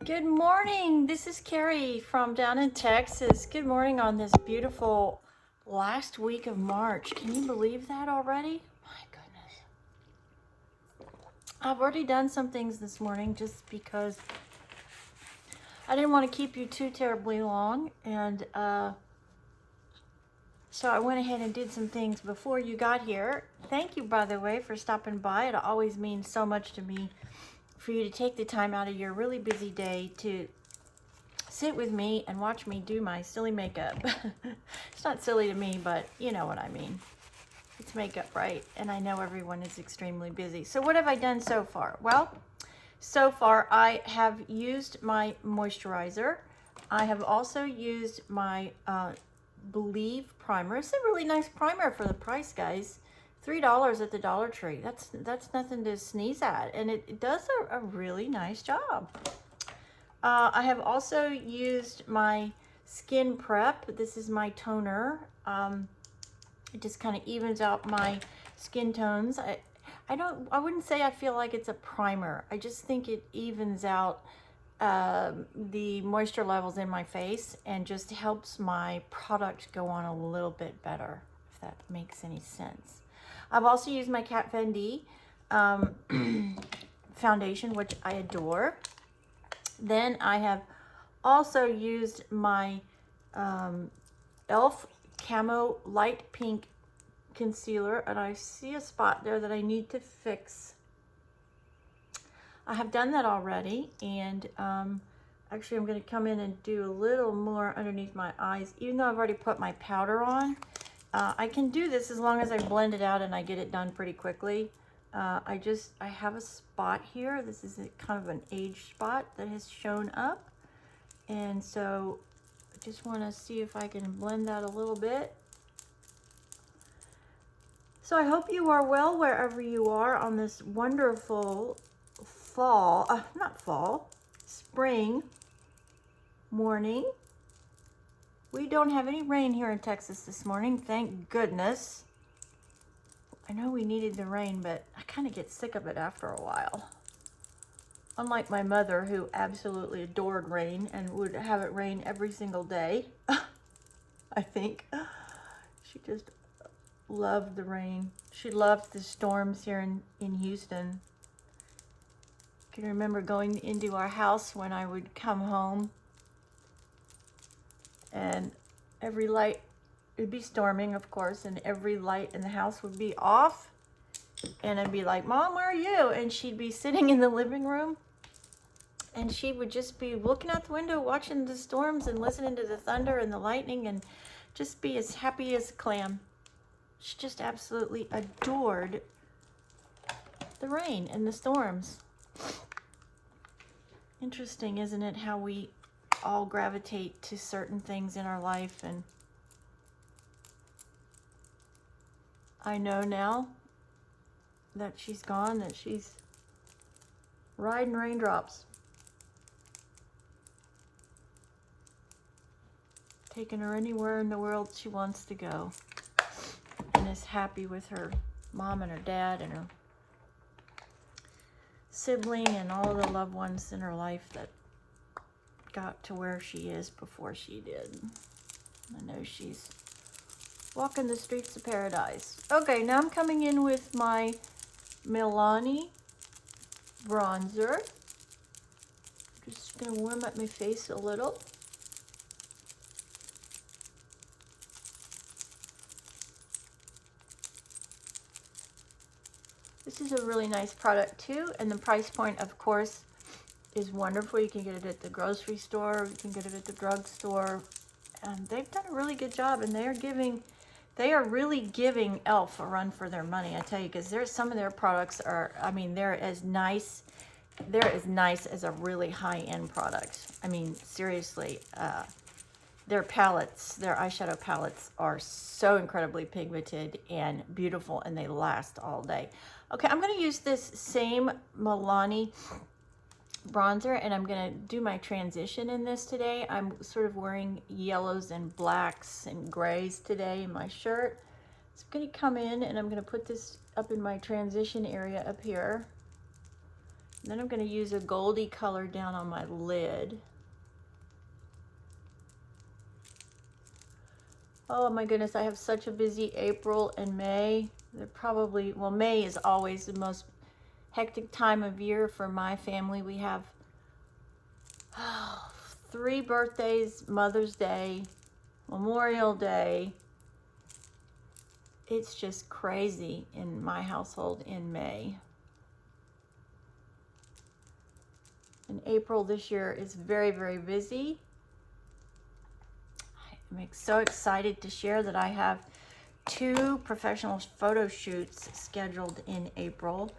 Good morning. This is Carrie from down in Texas. Good morning on this beautiful last week of March. Can you believe that already? My goodness. I've already done some things this morning just because I didn't want to keep you too terribly long. And so I went ahead and did some things before you got here. Thank you, by the way, for stopping by. It always means so much to me for you to take the time out of your really busy day to sit with me and watch me do my silly makeup. It's not silly to me, but you know what I mean. It's makeup, right? And I know everyone is extremely busy. So what have I done so far? Well, so far I have used my moisturizer. I have also used my Believe primer. It's a really nice primer for the price, guys. $3 at the Dollar Tree. That's nothing to sneeze at, and it does a really nice job. I have also used my Skin Prep. This is my toner. It just kind of evens out my skin tones. I wouldn't say I feel like it's a primer. I just think it evens out the moisture levels in my face and just helps my product go on a little bit better, if that makes any sense. I've also used my Kat Von D foundation, which I adore. Then I have also used my e.l.f. Camo Light Pink Concealer, and I see a spot there that I need to fix. I have done that already, and actually I'm going to come in and do a little more underneath my eyes, even though I've already put my powder on. I can do this as long as I blend it out and I get it done pretty quickly. I have a spot here. This is kind of an age spot that has shown up. And so I just want to see if I can blend that a little bit. So I hope you are well wherever you are on this wonderful spring morning. We don't have any rain here in Texas this morning, thank goodness. I know we needed the rain, but I kind of get sick of it after a while. Unlike my mother, who absolutely adored rain and would have it rain every single day, I think. She just loved the rain. She loved the storms here in Houston. I can remember going into our house when I would come home, and every light, it'd be storming, of course, and every light in the house would be off. And I'd be like, Mom, where are you? And she'd be sitting in the living room, and she would just be looking out the window, watching the storms and listening to the thunder and the lightning, and just be as happy as a clam. She just absolutely adored the rain and the storms. Interesting, isn't it, how we all gravitate to certain things in our life. And I know now that she's gone, that she's riding raindrops, taking her anywhere in the world she wants to go, and is happy with her mom and her dad and her sibling and all the loved ones in her life that got to where she is before she did. I know she's walking the streets of paradise. Okay, now I'm coming in with my Milani bronzer. Just gonna warm up my face a little. This is a really nice product too, and the price point, of course, is wonderful. You can get it at the grocery store, you can get it at the drugstore, and they've done a really good job, and they are really giving e.l.f. a run for their money, I tell you, because there's some of their products are, I mean, they're as nice as a really high-end product. I mean, seriously, their palettes, their eyeshadow palettes are so incredibly pigmented and beautiful, and they last all day. Okay, I'm going to use this same Milani bronzer, and I'm going to do my transition in this today. I'm sort of wearing yellows and blacks and grays today in my shirt. So I'm going to come in and I'm going to put this up in my transition area up here. Then I'm going to use a goldy color down on my lid. Oh my goodness, I have such a busy April and May. They're probably, well, May is always the most hectic time of year for my family. We have 3 birthdays, Mother's Day, Memorial Day. It's just crazy in my household in May. And April this year is very, very busy. I'm so excited to share that I have 2 professional photo shoots scheduled in April,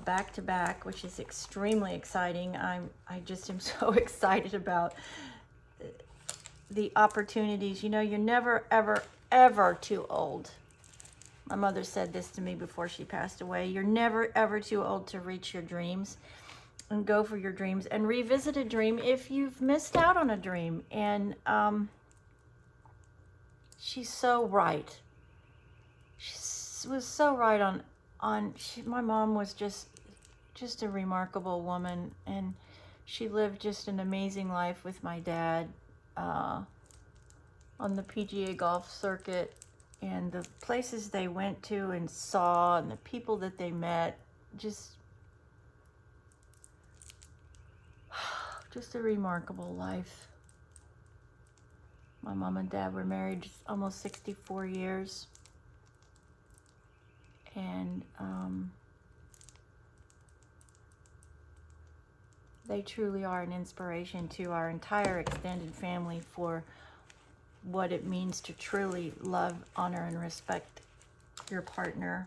back to back, which is extremely exciting. I just am so excited about the opportunities. You know, you're never, ever, ever too old. My mother said this to me before she passed away. You're never, ever too old to reach your dreams and go for your dreams and revisit a dream if you've missed out on a dream. And she's so right. She was so right my mom was just a remarkable woman, and she lived just an amazing life with my dad on the PGA golf circuit, and the places they went to and saw, and the people that they met, just a remarkable life. My mom and dad were married almost 64 years. And they truly are an inspiration to our entire extended family for what it means to truly love, honor, and respect your partner.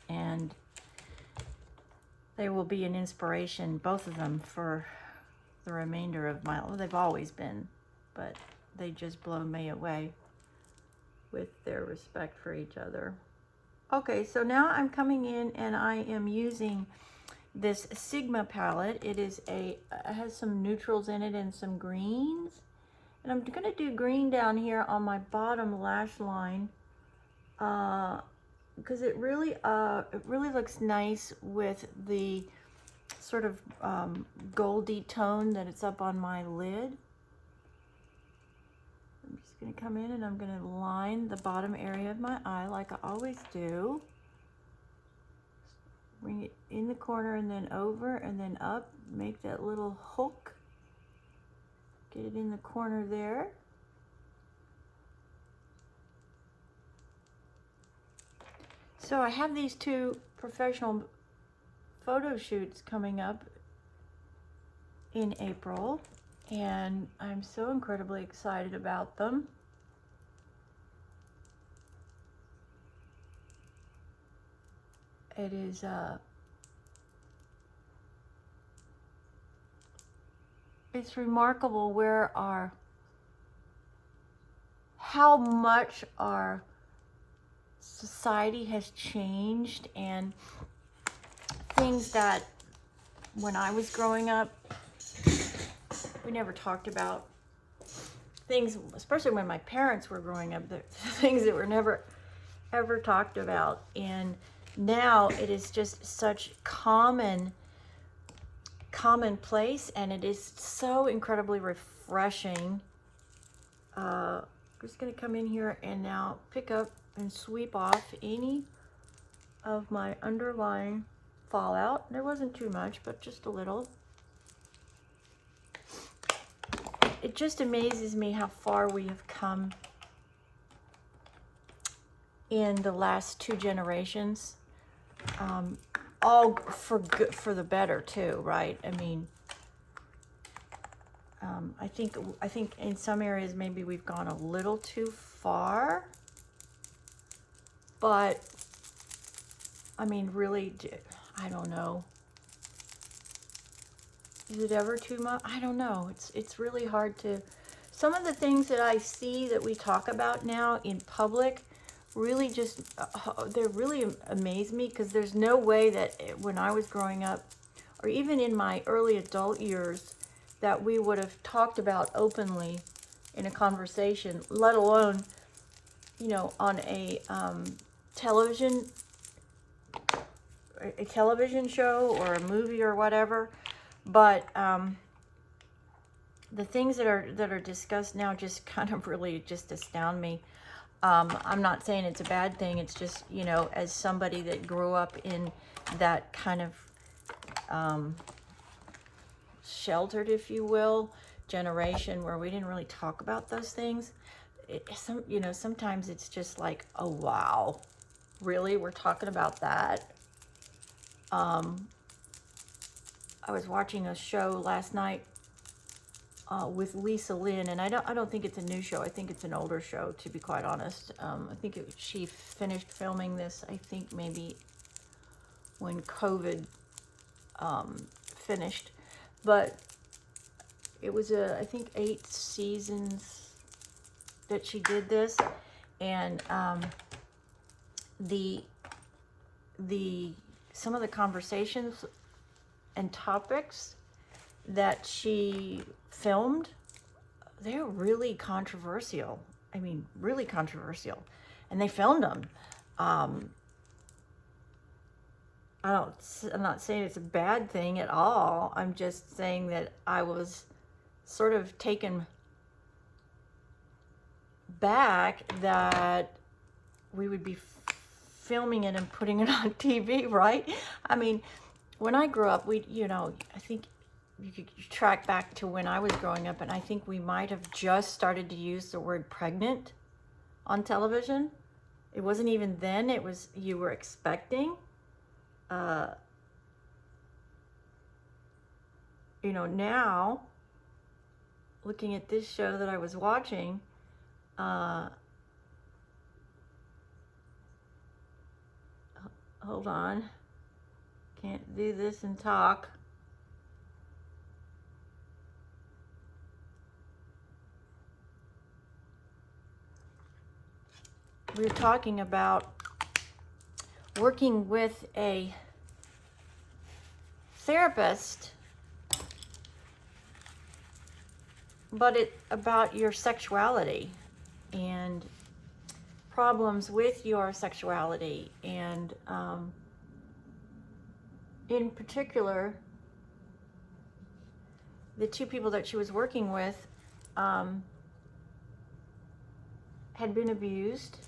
And they will be an inspiration, both of them, for the remainder of my life. Well, they've always been, but they just blow me away with their respect for each other. Okay, so now I'm coming in and I am using this Sigma palette. It has some neutrals in it and some greens. And I'm going to do green down here on my bottom lash line because it really looks nice with the sort of goldy tone that it's up on my lid. I'm just going to come in and I'm going to line the bottom area of my eye like I always do. Bring it in the corner and then over and then up. Make that little hook. Get it in the corner there. So I have these 2 professional photo shoots coming up in April, and I'm so incredibly excited about them. It is it's remarkable how much our society has changed, and things that when I was growing up we never talked about, things, especially when my parents were growing up, the things that were never ever talked about. And now it is just such commonplace, and it is so incredibly refreshing. I'm just going to come in here and now pick up and sweep off any of my underlying fallout. There wasn't too much, but just a little. It just amazes me how far we have come in the last 2 generations. All for good, for the better too, right? I mean, I think in some areas maybe we've gone a little too far, but I mean, really, I don't know. Is it ever too much? I don't know. It's really hard to. Some of the things that I see that we talk about now in public really just, they really amaze me, because there's no way that when I was growing up, or even in my early adult years, that we would have talked about openly in a conversation, let alone, you know, on a television a television show or a movie or whatever, but the things that are discussed now just kind of really just astound me. I'm not saying it's a bad thing. It's just, you know, as somebody that grew up in that kind of sheltered, if you will, generation where we didn't really talk about those things. You know, sometimes it's just like, oh, wow, really? We're talking about that? I was watching a show last night with Lisa Lynn, and I don't think it's a new show. I think it's an older show, to be quite honest. I think she finished filming this, I think maybe when COVID finished, but it was I think 8 seasons that she did this, and some of the conversations and topics that she filmed, they're really controversial. I mean, really controversial, and they filmed them. I'm not saying it's a bad thing at all. I'm just saying that I was sort of taken back that we would be filming it and putting it on TV, right? I mean, when I grew up, you know, I think you could track back to when I was growing up, and I think we might have just started to use the word pregnant on television. It wasn't even then. It was, you were expecting. You know, now, looking at this show that I was watching, hold on, can't do this and talk. We were talking about working with a therapist, but about your sexuality and problems with your sexuality, and in particular, the 2 people that she was working with had been abused,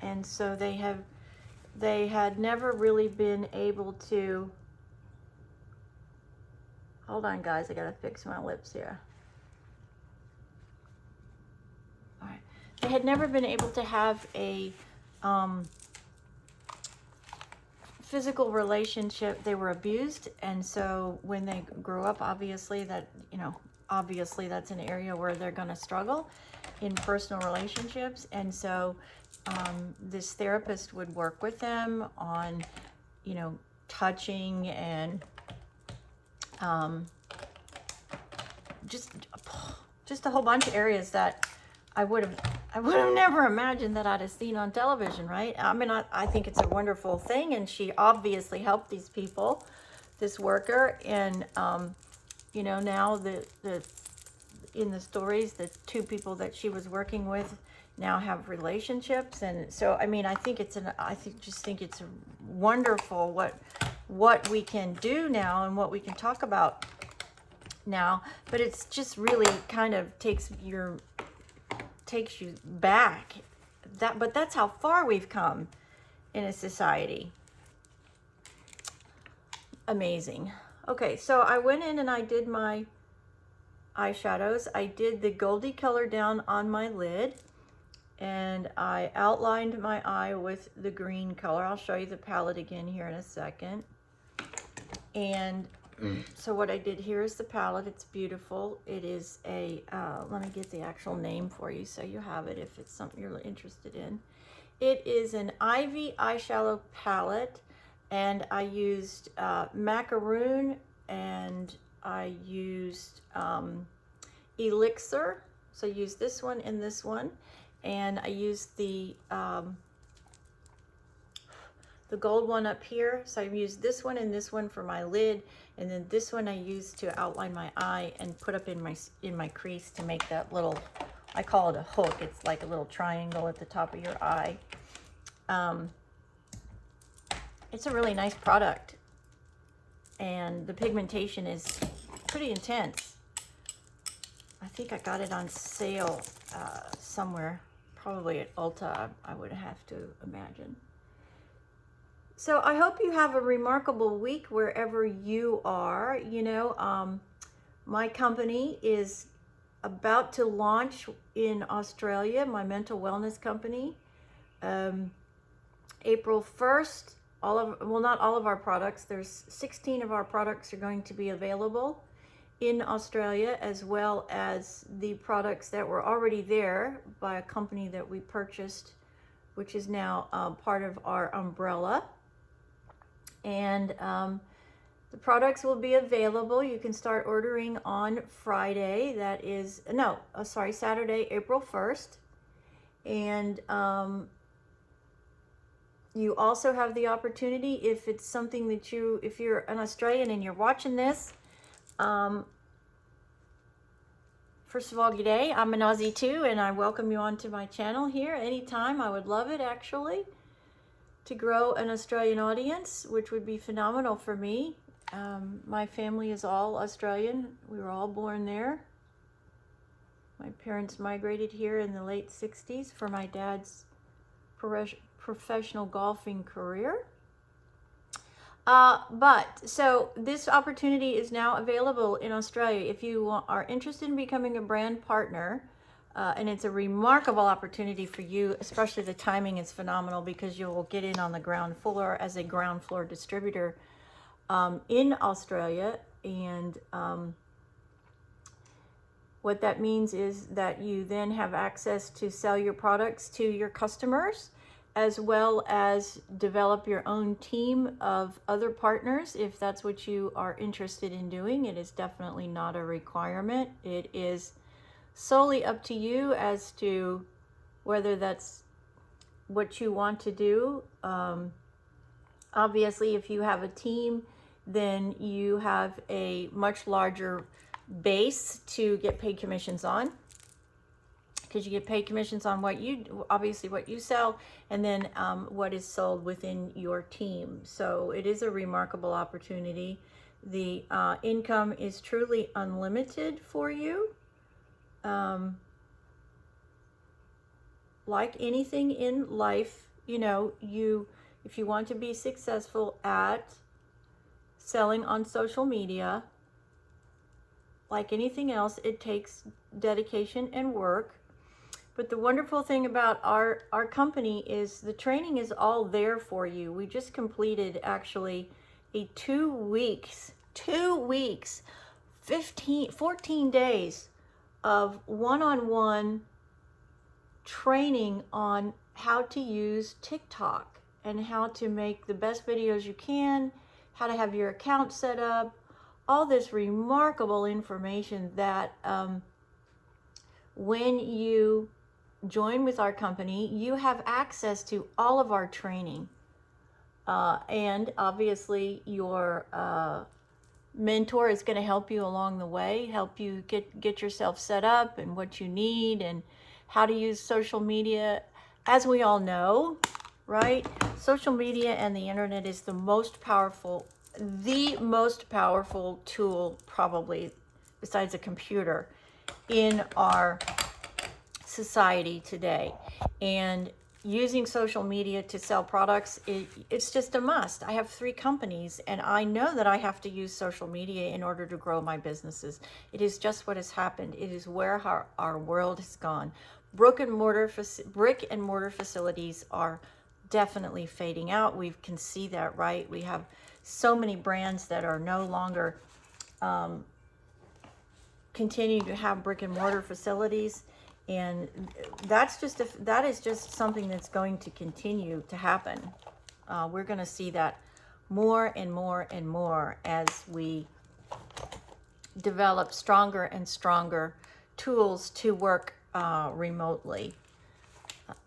and so they had never really been able to, hold on guys, I gotta fix my lips here. All right. They had never been able to have a physical relationship. They were abused, and so when they grew up, obviously that's an area where they're going to struggle in personal relationships. And so this therapist would work with them on, you know, touching and just a whole bunch of areas that I would have never imagined that I'd have seen on television, right? I mean, I think it's a wonderful thing, and she obviously helped these people, this worker, and you know, now in the stories, the 2 people that she was working with now have relationships, and so I mean, I just think it's wonderful what we can do now and what we can talk about now, but it's just really kind of takes you back. But that's how far we've come in a society. Amazing. Okay, so I went in and I did my eyeshadows. I did the goldy color down on my lid, and I outlined my eye with the green color. I'll show you the palette again here in a second. And so what I did here is the palette. It's beautiful. It is a, let me get the actual name for you so you have it if it's something you're interested in. It is an Ivy eyeshadow palette, and I used macaroon, and I used elixir. So I used this one and this one, and I used the gold one up here. So I used this one and this one for my lid, and then this one I used to outline my eye and put up in my crease to make that little, I call it a hook. It's like a little triangle at the top of your eye. It's a really nice product, and the pigmentation is pretty intense. I think I got it on sale somewhere, probably at Ulta, I would have to imagine. So I hope you have a remarkable week wherever you are. You know, my company is about to launch in Australia, my mental wellness company. April 1st, not all of our products, there's 16 of our products are going to be available in Australia, as well as the products that were already there by a company that we purchased, which is now part of our umbrella. And the products will be available. You can start ordering on Friday. Saturday, April 1st. And you also have the opportunity, if it's something that if you're an Australian and you're watching this, first of all, g'day, I'm an Aussie too, and I welcome you onto my channel here anytime. I would love it, actually, to grow an Australian audience, which would be phenomenal for me. My family is all Australian. We were all born there. My parents migrated here in the late 60s for my dad's professional golfing career. So this opportunity is now available in Australia. If you are interested in becoming a brand partner, and it's a remarkable opportunity for you, especially the timing is phenomenal because you will get in on the ground floor as a ground floor distributor in Australia. And what that means is that you then have access to sell your products to your customers, as well as develop your own team of other partners if that's what you are interested in doing. It is definitely not a requirement. It is solely up to you as to whether that's what you want to do. Obviously, if you have a team, then you have a much larger base to get paid commissions on, because you get paid commissions on what you sell, and then what is sold within your team. So it is a remarkable opportunity. The income is truly unlimited for you. Like anything in life, you know, if you want to be successful at selling on social media, like anything else, it takes dedication and work. But the wonderful thing about our company is the training is all there for you. We just completed actually a 2 weeks, 14 days of one-on-one training on how to use TikTok and how to make the best videos you can, how to have your account set up, all this remarkable information that when you join with our company, you have access to all of our training. And obviously your mentor is going to help you along the way, help you get yourself set up and what you need and how to use social media. As we all know, right? Social media and the internet is the most powerful tool, probably besides a computer, in our society today. And using social media to sell products, it's just a must. I have 3 companies, and I know that I have to use social media in order to grow my businesses. It is just what has happened. It is where our world has gone. Brick and mortar facilities are definitely fading out. We can see that, right? We have so many brands that are no longer continue to have brick and mortar facilities. And that is just something that's going to continue to happen. We're going to see that more and more and more as we develop stronger and stronger tools to work remotely.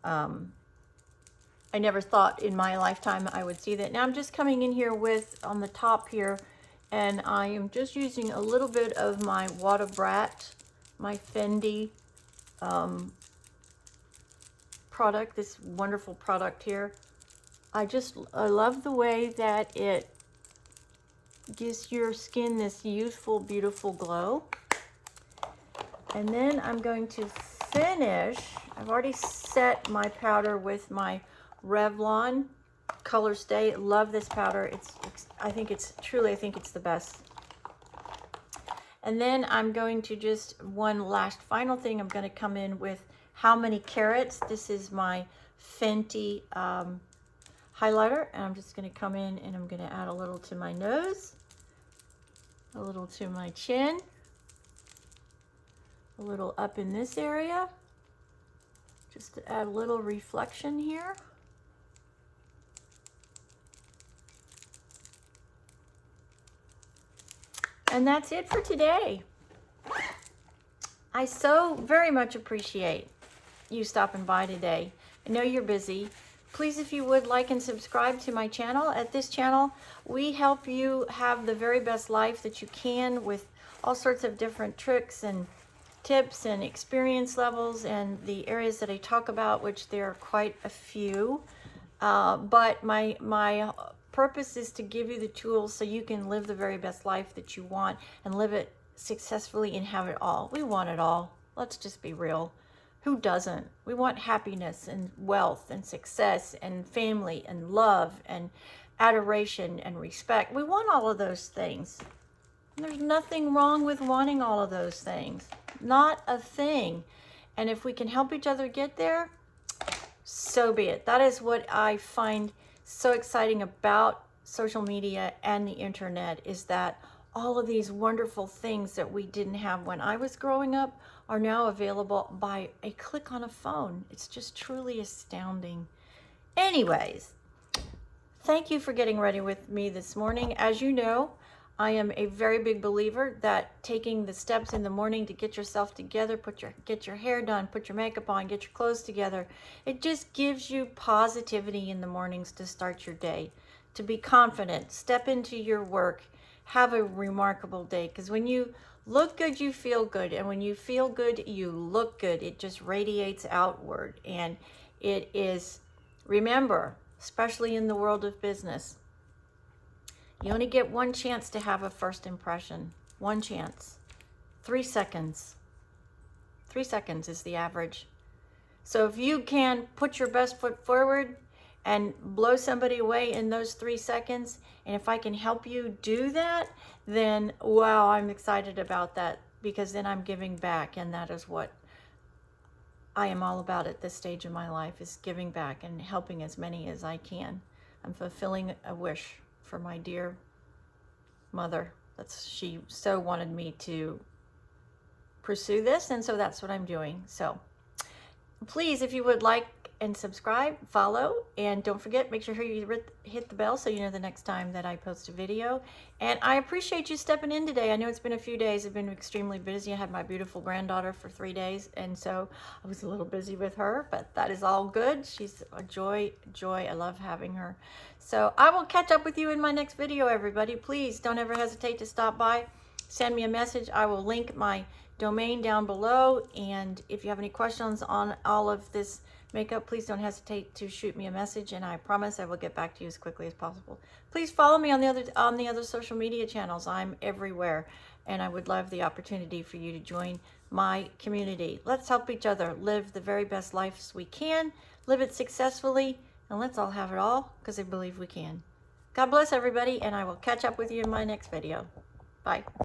I never thought in my lifetime I would see that. Now I'm just coming in here on the top here, and I am just using a little bit of my Wada Brat, my Fendi product, this wonderful product here. I love the way that it gives your skin this youthful, beautiful glow. And then I'm going to finish. I've already set my powder with my Revlon Color Stay. Love this powder. I think it's the best. And then I'm going to just one last final thing. I'm going to come in with How Many Carats. This is my Fenty highlighter, and I'm just going to come in and I'm going to add a little to my nose, a little to my chin, a little up in this area, just to add a little reflection here. And that's it for today. I so very much appreciate you stopping by today. I know you're busy. Please, if you would, like and subscribe to my channel. At this channel, we help you have the very best life that you can with all sorts of different tricks and tips and experience levels and the areas that I talk about, which there are quite a few. But my purpose is to give you the tools so you can live the very best life that you want and live it successfully and have it all. We want it all. Let's just be real. Who doesn't? We want happiness and wealth and success and family and love and adoration and respect. We want all of those things. There's nothing wrong with wanting all of those things. Not a thing. And if we can help each other get there, so be it. That is what I find so exciting about social media and the internet, is that all of these wonderful things that we didn't have when I was growing up are now available by a click on a phone. It's just truly astounding. Anyways, thank you for getting ready with me this morning. As you know, I am a very big believer that taking the steps in the morning to get yourself together, get your hair done, put your makeup on, get your clothes together, it just gives you positivity in the mornings to start your day, to be confident, step into your work, have a remarkable day. Because when you look good, you feel good. And when you feel good, you look good. It just radiates outward. And it is, remember, especially in the world of business, you only get one chance to have a first impression. One chance. 3 seconds. 3 seconds is the average. So if you can put your best foot forward and blow somebody away in those 3 seconds, and if I can help you do that, then wow, I'm excited about that, because then I'm giving back, and that is what I am all about at this stage of my life, is giving back and helping as many as I can. I'm fulfilling a wish for my dear mother. She so wanted me to pursue this, and so that's what I'm doing. So please, if you would like and subscribe, follow, and don't forget, make sure you hit the bell so you know the next time that I post a video. And I appreciate you stepping in today. I know it's been a few days. I've been extremely busy. I had my beautiful granddaughter for 3 days, and so I was a little busy with her, but that is all good. She's a joy. I love having her. So I will catch up with you in my next video, everybody. Please don't ever hesitate to stop by. Send me a message. I will link my domain down below, and if you have any questions on all of this makeup, please don't hesitate to shoot me a message, and I promise I will get back to you as quickly as possible. Please follow me on the other social media channels. I'm everywhere, and I would love the opportunity for you to join my community. Let's help each other live the very best lives we can, live it successfully, and let's all have it all, because I believe we can. God bless everybody, and I will catch up with you in my next video. Bye.